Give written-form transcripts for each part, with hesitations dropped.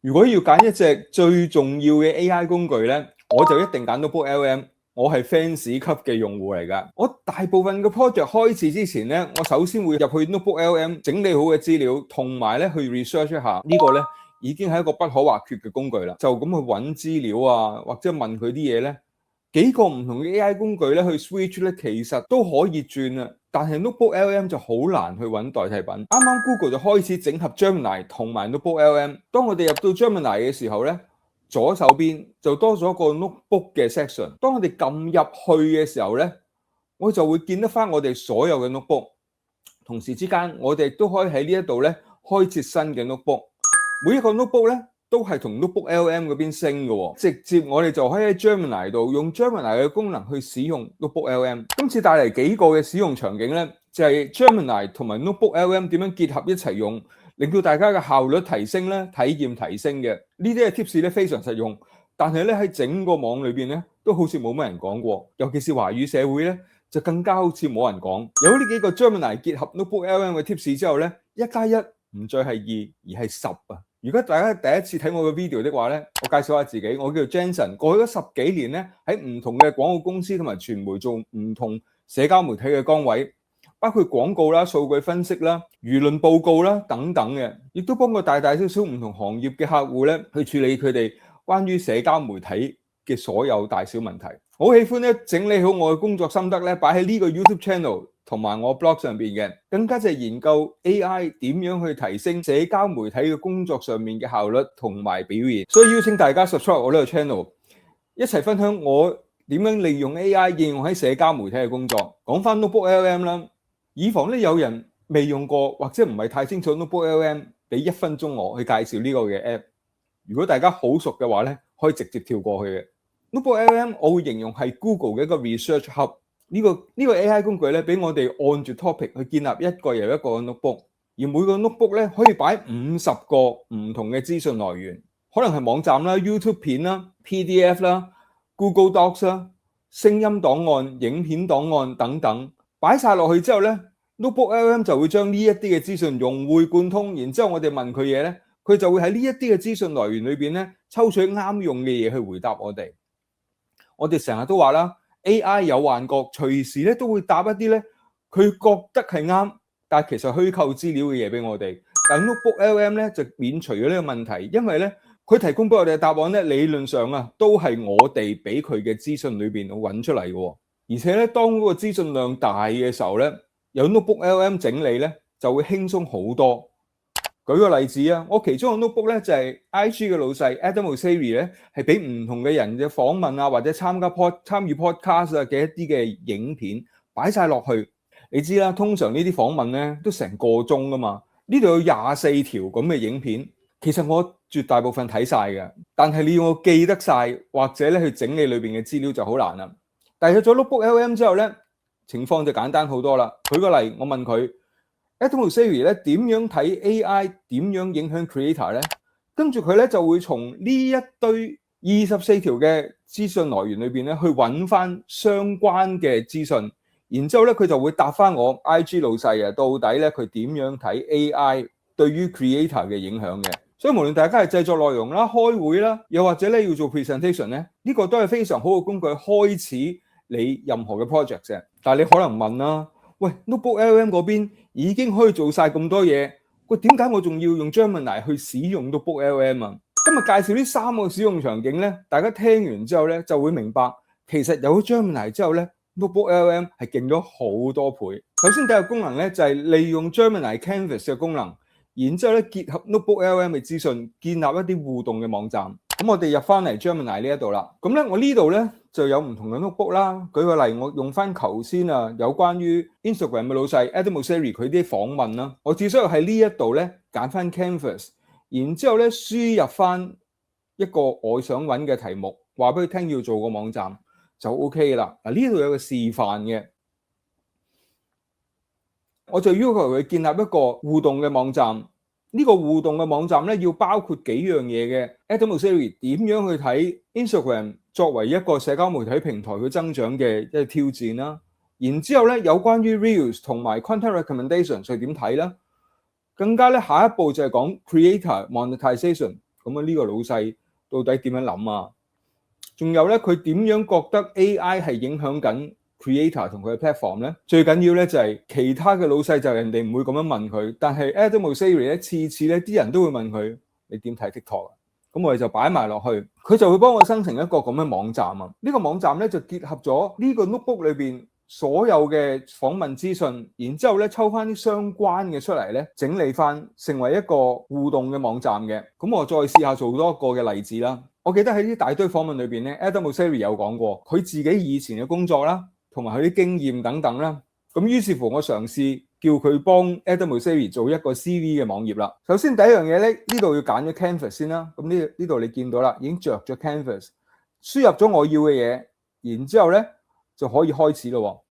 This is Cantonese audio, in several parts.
如果要揀一隻最重要嘅 AI 工具咧，我就一定揀 Notebook LM。我係 fans 級嘅用戶嚟㗎。我大部分嘅 project 開始之前咧，我首先會入去 Notebook LM 整理好嘅資料，同埋咧去 research 一下呢個咧已經係一個不可或缺嘅工具啦。就咁去揾資料啊，或者問佢啲嘢咧，幾個唔同嘅 AI 工具咧去 switch 咧，其實都可以轉啊。但係 Notebook LM 就好難去揾代替品。啱啱 Google 就開始整合 Gemini 同埋 Notebook LM。當我哋入到 Gemini 嘅時候咧，左手邊就多咗個 notebook 嘅 section。當我哋撳入去嘅時候咧，我就會見得翻我哋所有嘅 notebook。同時之間，我哋都可以喺呢一度咧開設新嘅 notebook。每一個 notebook 咧都係同 notebook LM 嗰邊升嘅喎。直接我哋就可以喺 Gemini 度用 Gemini 嘅功能去使用 notebook LM。今次帶嚟幾個嘅使用場景咧，就係 Gemini 同埋 notebook LM 點樣結合一齊用，令到大家嘅效率提升咧，體驗提升嘅。呢啲嘅 tips 咧非常實用，但係咧喺整個網裏邊咧都好似冇乜人講過，尤其是華語社會咧就更加好似冇人講。有呢幾個 Gemini 結合 Notebook LM 嘅 tips 之後咧，1+1唔再係2，而係10啊！如果大家第一次睇我嘅 video 的話咧，我介紹下自己，我叫做 Jensen， 過去咗10幾年咧喺唔同嘅廣告公司同埋傳媒做唔同社交媒體嘅崗位。包括廣告啦、數據分析啦、輿論報告啦等等嘅，亦都幫過大大小小唔同行業嘅客戶咧去處理佢哋關於社交媒體嘅所有大小問題。我好喜歡咧整理好我嘅工作心得咧，擺喺呢個 YouTube channel 同埋我 blog 上邊嘅，更加就係研究 AI 點樣去提升社交媒體嘅工作上面嘅效率同埋表現。所以邀請大家 subscribe 我呢個 channel， 一齊分享我點樣利用 AI 應用喺社交媒體嘅工作。講翻 Notebook LM 啦。以防咧有人未用過或者唔係太清楚 Notebook LM， 俾1分鐘我去介紹呢個嘅 app。如果大家好熟嘅話咧，可以直接跳過去嘅。Notebook LM 我會形容係 Google 嘅一個 research hub。呢個 AI 工具咧，俾我哋按住 topic 去建立一個又一個嘅 notebook，而每個 notebook 咧可以擺50個唔同嘅資訊來源，可能係網站啦、YouTube 片啦、PDF 啦、Google Docs 啦、聲音檔案、影片檔案等等。擺晒落去之後咧 ，Notebook LM 就會將呢一啲嘅資訊融會貫通，然之後我哋問佢嘢咧，佢就會喺呢一啲嘅資訊來源裏邊咧，抽取啱用嘅嘢去回答我哋。我哋成日都話啦 ，AI 有幻覺，隨時咧都會答一啲咧，佢覺得係啱，但係其實虛構資料嘅嘢俾我哋。但 Notebook LM 咧就免除咗呢個問題，因為咧佢提供俾我哋嘅答案咧，理論上啊都係我哋俾佢嘅資訊裏邊揾出嚟嘅。而且咧，當嗰個資訊量大嘅時候咧，有 Notebook LM 整理咧，就會輕鬆好多。舉個例子啊，我其中個 notebook 咧就係 IG 嘅老細 Adam Mosseri 咧，係俾唔同嘅人嘅訪問啊，或者參與 podcast 啊嘅一啲嘅影片擺晒落去。你知啦，通常呢啲訪問咧都成個鐘噶嘛，呢度有24條咁嘅影片，其實我絕大部分睇晒嘅，但係你要我記得晒或者咧去整理裏邊嘅資料就好難啦。但係有咗 Notebook LM 之後咧，情況就簡單好多啦。舉個例，我問佢 Adam Mosseri 咧點樣睇 AI 點樣影響 creator 咧？跟住佢咧就會從呢一堆24條嘅資訊來源裏邊咧去揾翻相關嘅資訊，然之後咧佢就會答翻我 IG 老細啊，到底咧佢點樣睇 AI 對於 creator 嘅影響嘅。所以無論大家係製作內容啦、開會啦，又或者咧要做 presentation 咧，呢個都係非常好嘅工具開始你任何嘅 project 嘅。但係你可能問啦，喂 Notebook LM 嗰邊已經可以做晒咁多嘢，喂點解我仲要用 Gemini 去使用 Notebook LM 啊？今日介紹呢3個使用場景咧，大家聽完之後咧就會明白，其實有咗 Gemini 之後咧 ，Notebook LM 係勁咗好多倍。首先第一個功能咧就係利用 Gemini Canvas 嘅功能。然之後咧，結合 Notebook LM 嘅資訊，建立一啲互動嘅網站。咁我哋入翻嚟 Gemini 呢一度啦。咁咧，我呢度咧就有唔同嘅 notebook 啦。舉個例，我用翻頭先啊，有關於 Instagram 嘅老細 Adam Mosseri 佢啲訪問啦。我只需要喺呢一度咧揀翻 Canvas， 然之後咧輸入翻一個我想揾嘅題目，話俾佢聽要做個網站就 OK 啦。嗱，呢度有個示範嘅。我就要求佢建立一個互動嘅網站，呢個互動嘅網站咧要包括幾樣嘢嘅。Adam Mosseri 點樣去睇 Instagram 作為一個社交媒體平台去增長嘅一個挑戰啦？然之後咧有關於 Reels 同埋 Content Recommendation 係點睇啦？更加咧下一步就係講 Creator Monetization 咁啊呢個老細到底點樣諗啊？仲有咧，佢點樣覺得 AI 係影響緊 creator 同佢嘅 platform 咧？最緊要咧就係其他嘅老細就人哋唔會咁樣問佢，但係 Adam Mosseri 咧次次咧啲人都會問佢你點睇 TikTok 啊？咁我哋就擺埋落去，佢就會幫我生成一個咁嘅網站啊！呢個網站咧就結合咗呢個 notebook 裏邊所有嘅訪問資訊，然之後咧抽翻啲相關嘅出嚟咧，整理翻成為一個互動嘅網站嘅。咁我再試下做多一個嘅例子啦。我記得喺呢大堆訪問裏邊咧 Adam Mosseri 有講過佢自己以前嘅工作啦，同埋佢啲經驗等等啦。咁於是乎我嘗試叫佢幫 Adam Mosseri 做一個 CV 嘅網頁啦。首先第一樣嘢咧，呢度要揀咗 Canvas 先啦。咁呢度你見到啦，已經着咗 Canvas， 輸入咗我要嘅嘢，然之後咧就可以開始咯。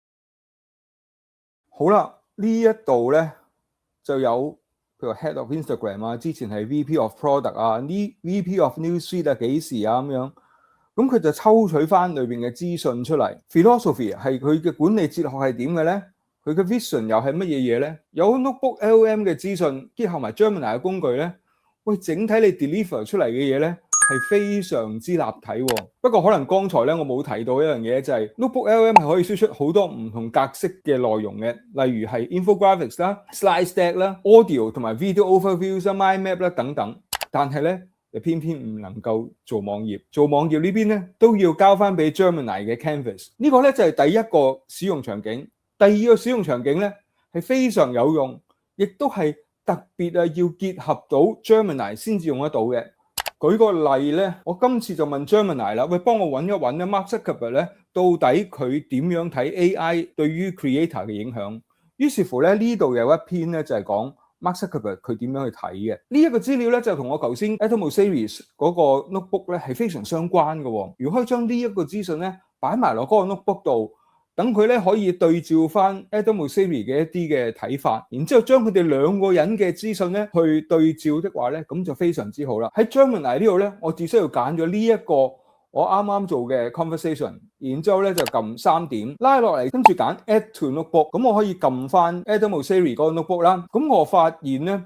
好啦，呢一度咧就有譬如 Head of Instagram 啊，之前係 VP of Product 啊，呢 VP of Newsfeed 啊幾時啊咁樣。咁佢就抽取翻裏邊嘅資訊出嚟。Philosophy 係佢嘅管理哲學係點嘅咧？佢嘅 vision 又係乜嘢嘢咧？有 Notebook LLM 嘅資訊結合埋 Gemini 嘅工具咧，喂，整體你 deliver 出嚟嘅嘢咧係非常之立體喎。不過可能剛才咧我冇提到一樣嘢，就係 Notebook LLM 係可以輸出好多唔同格式嘅內容嘅，例如係 infographics 啦、slide deck 啦、audio 同埋 video overviews 啦、mind map 啦等等。但係咧，就偏偏唔能夠做網頁，做網頁呢邊咧都要交翻俾 Gemini 嘅 Canvas。呢個咧就係第一個使用場景。第二個使用場景咧係非常有用，亦都係特別要結合到 Gemini 先至用得到嘅。舉個例咧，我今次就問 Gemini 啦，喂，幫我揾一揾咧 Mark Zuckerberg 咧，到底佢點樣睇 AI 對於 creator 嘅影響？於是乎咧，呢度有一篇咧就係講 Mark Zuckerberg 佢點樣去睇嘅。呢一個資料咧就同我頭先 Adam Mosseri 嗰個 notebook 咧係非常相關嘅。如果可以將呢一個資訊咧擺埋落嗰個 notebook 度，等佢咧可以對照翻 Adam Mosseri 嘅一啲嘅睇法，然之後將佢哋兩個人嘅資訊咧去對照的話咧，咁就非常之好啦。喺 Gemini 呢度咧，我只需要揀咗呢一個我啱啱做嘅 conversation， 然之後咧就撳3點拉落嚟，跟住揀 Add to Notebook， 咁我可以撳翻 Adam Mosseri 嗰個 notebook 啦。咁我發現咧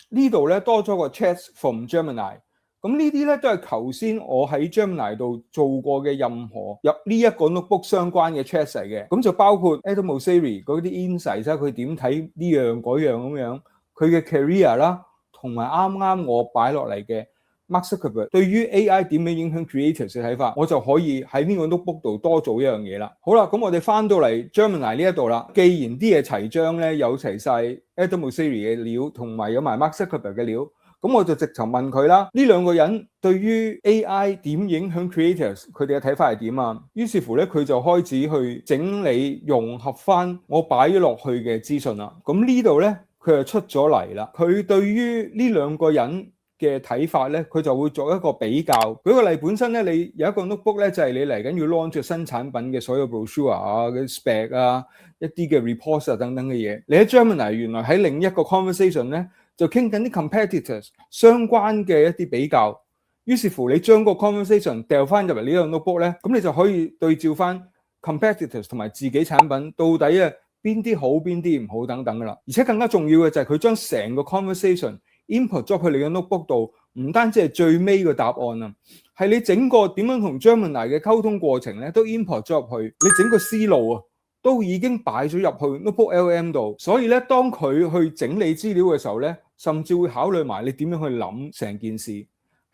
呢度咧多咗個 Chats from Gemini。咁呢啲咧都係頭先我喺 Gemini 度做過嘅任何入呢一個 notebook 相關嘅 chat 嚟嘅，咁就包括 Adam Mosseri 嗰啲 insights 佢點睇呢樣嗰樣咁樣，佢嘅 career 啦，同埋啱啱我擺落嚟嘅 Mark Zuckerberg 對於 AI 點樣影響 creators 嘅睇法，我就可以喺呢個 notebook 度多做一樣嘢啦。好啦，咁我哋翻到嚟 Gemini 呢一度啦，既然啲嘢齊章咧，有齊晒 Adam Mosseri 嘅料，同埋有埋 Mark Zuckerberg 嘅料。咁我就直頭問佢啦，呢兩個人對於 AI 點影響 creators， 佢哋嘅睇法係點啊？於是乎咧，佢就開始去整理融合翻我擺咗落去嘅資訊啦。咁呢度咧，佢就出咗嚟啦。佢對於呢兩個人嘅睇法咧，佢就會做一個比較。舉個例，本身咧你有一個 notebook 咧，就係你嚟緊要 launch 新產品嘅所有 brochure 啊、嘅 spec 啊、一啲嘅 reports 啊等等嘅嘢。你喺 Gemini 原來喺另一個 conversation 咧，就傾緊啲 competitors 相關嘅一啲比較，於是乎你將個 conversation 掉翻入嚟呢個 notebook 咧，咁你就可以對照翻 competitors 同埋自己產品到底啊邊啲好邊啲唔好等等噶啦。而且更加重要嘅就係佢將成個 conversation input 咗去你嘅 notebook 度，唔單止係最尾個答案啊，係你整個點樣同 Gemini 嘅溝通過程咧都 input 咗入去，你整個思路啊都已經擺咗入去 notebook LM 度，所以咧當佢去整理資料嘅時候咧，甚至會考慮埋你點樣去諗成件事，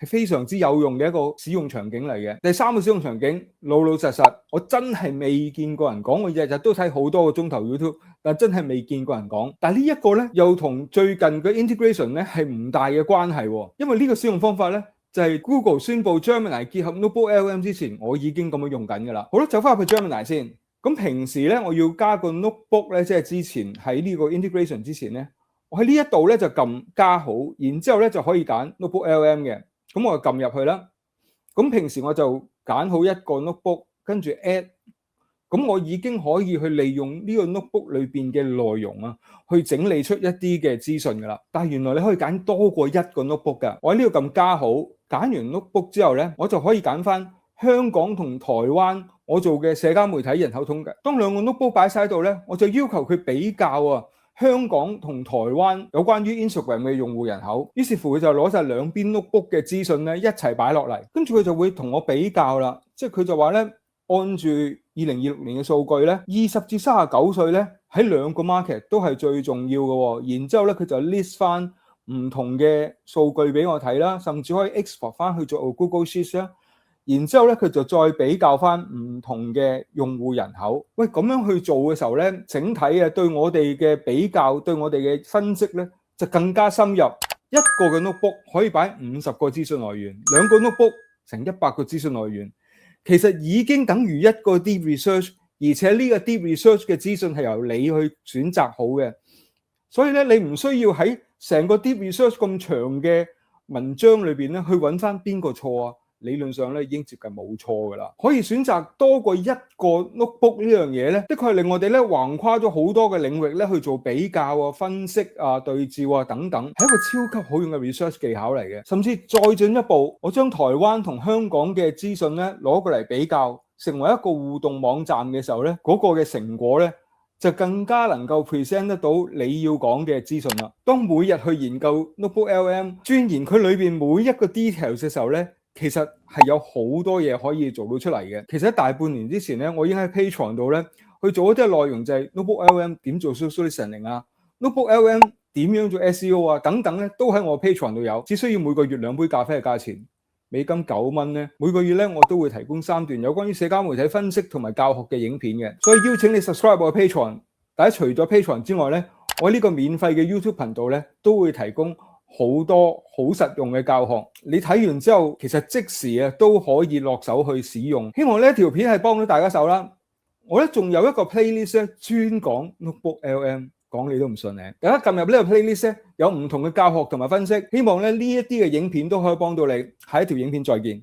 係非常之有用嘅一個使用場景嚟嘅。第三個使用場景，老老實實，我真係未見過人講，我日日都睇好多個鐘頭 YouTube， 但真係未見過人講。但係呢一個咧，又同最近嘅 integration 咧係唔大嘅關係喎，因為呢個使用方法咧就係 Google 宣布 Gemini 結合 Notebook LM 之前，我已經咁樣用緊㗎啦。好啦，走翻入去 Gemini 先。咁平時咧，我要加個 notebook 咧，即係之前喺呢個 integration 之前咧，我喺呢一度咧就撳加好，然之後咧就可以揀 notebook LM 嘅。咁我就撳入去啦。咁平時我就揀好一個 notebook，跟住 add。咁我已經可以去利用呢個 notebook 裏邊嘅內容啊，去整理出一啲嘅資訊噶啦。但係原來你可以揀多過一個 notebook 噶。我喺呢度撳加好，揀完 notebook 之後咧，我就可以揀翻香港同台灣我做嘅社交媒體人口統計。當兩個 notebook 擺晒喺度咧，我就要求佢比較啊，香港同台灣有關於 Instagram 嘅用戶人口，於是乎佢就攞晒兩邊 notebook 嘅資訊咧一齊擺落嚟，跟住佢就會同我比較啦，即係佢就話咧，按住2026年嘅數據咧，20至39歲咧喺兩個 market 都係最重要嘅喎，然之後咧佢就 list 翻唔同嘅數據俾我睇啦，甚至可以 export 翻去做 Google Sheets 啦。然之後咧，佢就再比較翻唔同嘅用戶人口。喂，咁樣去做嘅時候咧，整體啊對我哋嘅比較，對我哋嘅分析咧，就更加深入。一個嘅 notebook 可以擺50個資訊來源，兩個 notebook 成100個資訊來源，其實已經等於一個 deep research， 而且呢個 deep research 嘅資訊係由你去選擇好嘅。所以咧，你唔需要喺成個 deep research 咁長嘅文章裏邊咧，去揾翻邊個錯啊？理論上咧已經接近冇錯噶啦，可以選擇多過一個 notebook 呢樣嘢咧，的確係令我哋咧橫跨咗好多嘅領域咧去做比較啊、分析啊、對照啊等等，係一個超級好用嘅 research 技巧嚟嘅。甚至再進一步，我將台灣同香港嘅資訊咧攞過嚟比較，成為一個互動網站嘅時候咧，嗰個嘅成果咧就更加能夠 present 得到你要講嘅資訊啦。當每日去研究 notebook LM， 鑽研佢裏邊每一個 details 嘅時候咧，其實係有好多嘢可以做到出嚟嘅。其實喺大半年之前咧，我已經喺 Patreon 度咧去做一啲內容，就係 notebook LM 點做 social listening 啊 ，notebook LM 點樣做 SEO 啊等等咧，都喺我 Patreon 度有。只需要每個月2杯咖啡嘅價錢，美金9蚊咧，每個月咧我都會提供3段有關於社交媒體分析同埋教學嘅影片嘅。所以邀請你 subscribe 我嘅 Patreon。大家除咗 Patreon 之外咧，我呢個免費嘅 YouTube 頻道咧都會提供好多好實用嘅教學，你睇完之後其實即時啊都可以落手去使用。希望呢條片係幫到大家手啦。我咧仲有一個 playlist 咧專講 notebook LM， 講你都唔信咧。大家撳入呢個 playlist 咧有唔同嘅教學同埋分析，希望咧呢一啲嘅影片都可以幫到你。下一條影片再見。